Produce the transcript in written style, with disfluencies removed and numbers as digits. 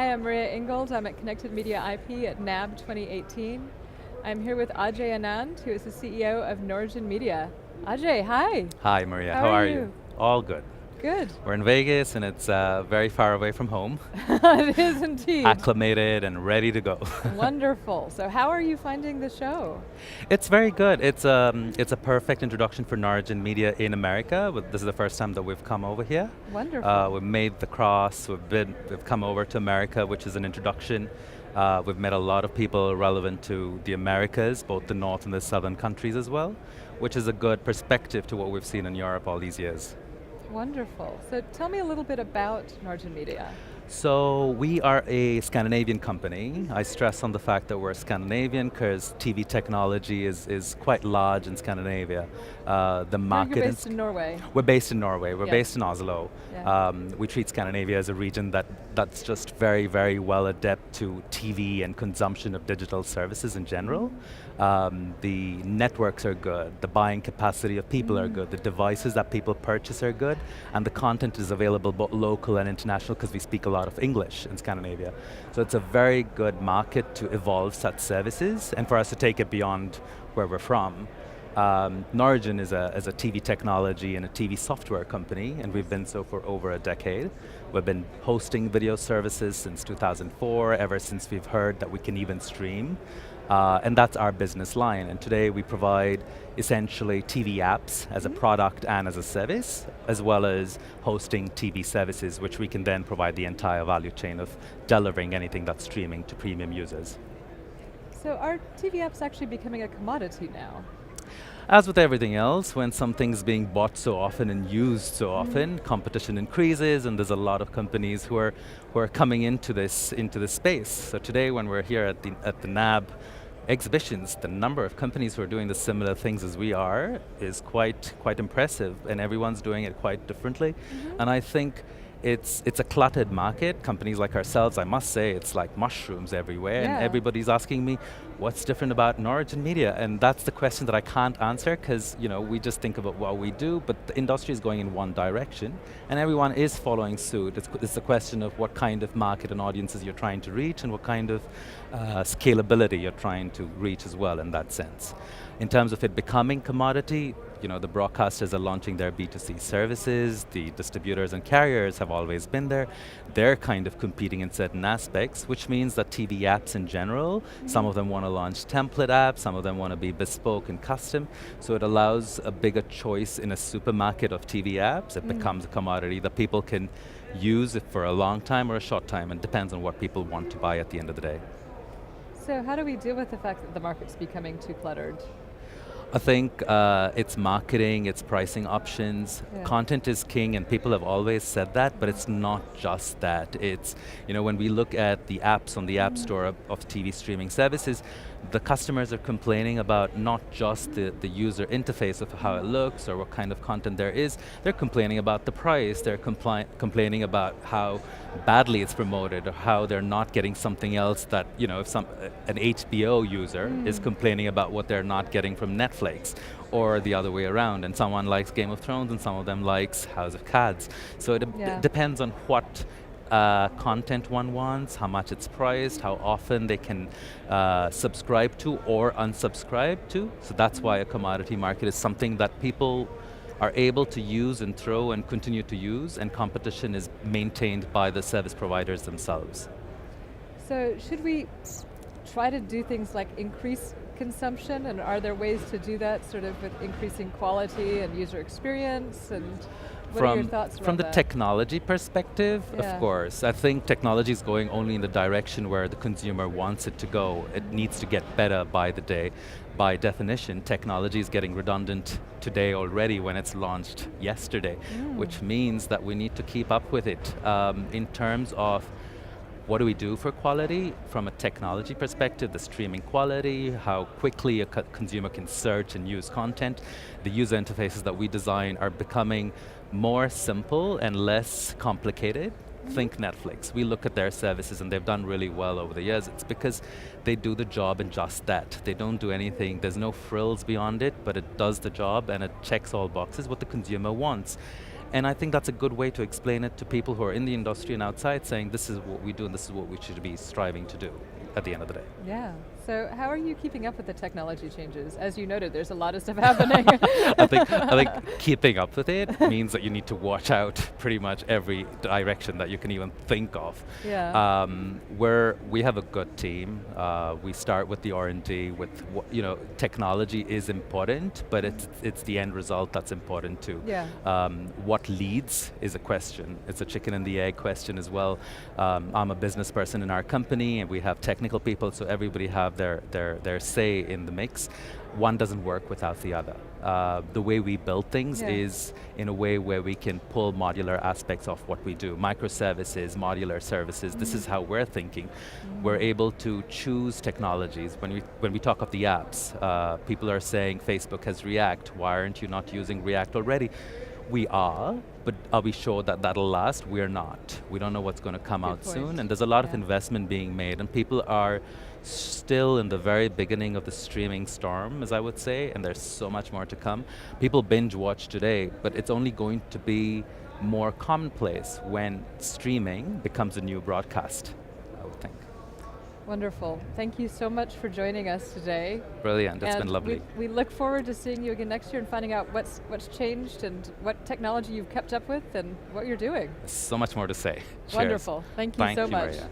Hi, I'm Maria Ingold. I'm at Connected Media IP at NAB 2018. I'm here with Ajey Anand, who is the CEO of Norigin Media. Ajey, hi. Hi Maria, How how are are you? you? All good. Good. We're in Vegas and it's very far away from home, It is indeed. acclimated and ready to go. Wonderful. So how are you finding the show? It's very good. It's a perfect introduction for Norigin Media in America. This is the first time that we've come over here. Wonderful. We've made the cross, we've come over to America, which is an introduction. We've met a lot of people relevant to the Americas, both the north and the southern countries as well, which is a good perspective to what we've seen in Europe all these years. Wonderful. So tell me a little bit about Norigin Media. So we are a Scandinavian company. I stress on the fact that we're Scandinavian because TV technology is quite large in Scandinavia. The market You're based in Norway. We're based in Norway. We're Yes. based in Oslo. Yeah. We treat Scandinavia as a region that's just very, very well adept to TV and consumption of digital services in general. The networks are good. The buying capacity of people are good. The devices that people purchase are good. And the content is available both local and international because we speak a lot of English in Scandinavia. So it's a very good market to evolve such services and for us to take it beyond where we're from. Norigin is a TV technology and a TV software company, and we've been so for over a decade. We've been hosting video services since 2004, ever since we've heard that we can even stream. And that's our business line. And today we provide essentially TV apps as a product and as a service, as well as hosting TV services, which we can then provide the entire value chain of delivering anything that's streaming to premium users. So are TV apps actually becoming a commodity now? As with everything else, when something's being bought so often and used so often, competition increases, and there's a lot of companies who are coming into this space. So today, when we're here at the NAB exhibitions, the number of companies who are doing the similar things as we are is quite impressive, and everyone's doing it quite differently. And I think it's a cluttered market. Companies like ourselves, I must say, it's like mushrooms everywhere, Yeah. and everybody's asking me, what's different about Norigin Media? And that's the question that I can't answer because we just think about what we do, but the industry is going in one direction, and everyone is following suit. It's a question of what kind of market and audiences you're trying to reach and what kind of scalability you're trying to reach as well in that sense. In terms of it becoming commodity, the broadcasters are launching their B2C services, the distributors and carriers have always been there. They're kind of competing in certain aspects, which means that TV apps in general, some of them want to launch template apps, some of them want to be bespoke and custom, so it allows a bigger choice in a supermarket of TV apps. It becomes a commodity that people can use it for a long time or a short time, and depends on what people want to buy at the end of the day. So how do we deal with the fact that the market's becoming too cluttered? I think it's marketing, it's pricing options. Yeah. Content is king, and people have always said that, but it's not just that. It's, when we look at the apps on the App Store of TV streaming services, the customers are complaining about not just the user interface of how it looks or what kind of content there is, they're complaining about the price, they're complaining about how badly it's promoted or how they're not getting something else that, if an HBO user is complaining about what they're not getting from Netflix, or the other way around, and someone likes Game of Thrones and some of them likes House of Cards. So it depends on what content one wants, how much it's priced, how often they can subscribe to or unsubscribe to. So that's why a commodity market is something that people are able to use and throw and continue to use, and competition is maintained by the service providers themselves. So should we try to do things like increase consumption, and are there ways to do that sort of with increasing quality and user experience, and what are your thoughts around From the that? technology perspective, Yeah. of course. I think technology is going only in the direction where the consumer wants it to go. It needs to get better by the day. By definition, technology is getting redundant today already when it's launched yesterday, which means that we need to keep up with it. In terms of what do we do for quality? From a technology perspective, the streaming quality, how quickly a consumer can search and use content. The user interfaces that we design are becoming more simple and less complicated. Think Netflix. We look at their services and they've done really well over the years. It's because they do the job in just that. They don't do anything, there's no frills beyond it, but it does the job and it checks all boxes what the consumer wants. And I think that's a good way to explain it to people who are in the industry and outside, saying this is what we do and this is what we should be striving to do at the end of the day. Yeah. So how are you keeping up with the technology changes? As you noted, there's a lot of stuff happening. I think keeping up with it means that you need to watch out pretty much every direction that you can even think of. Yeah. We have a good team. We start with the R&D. Technology is important, but it's the end result that's important too. Yeah. What leads is a question. It's a chicken and the egg question as well. I'm a business person in our company, and we have technical people, so everybody have their say in the mix. One doesn't work without the other. The way we build things is in a way where we can pull modular aspects of what we do. Microservices, modular services, this is how we're thinking. We're able to choose technologies. When we talk of the apps, people are saying Facebook has React. Why aren't you not using React already? We are, but are we sure that that'll last? We're not. We don't know what's going to come out soon, and there's a lot of investment being made, and people are still in the very beginning of the streaming storm, as I would say, and there's so much more to come. People binge watch today, but it's only going to be more commonplace when streaming becomes a new broadcast, I would think. Wonderful. Thank you so much for joining us today. Brilliant, it's been lovely. We look forward to seeing you again next year and finding out what's changed and what technology you've kept up with and what you're doing. There's so much more to say. Cheers. Wonderful. Thank you so much. Maria.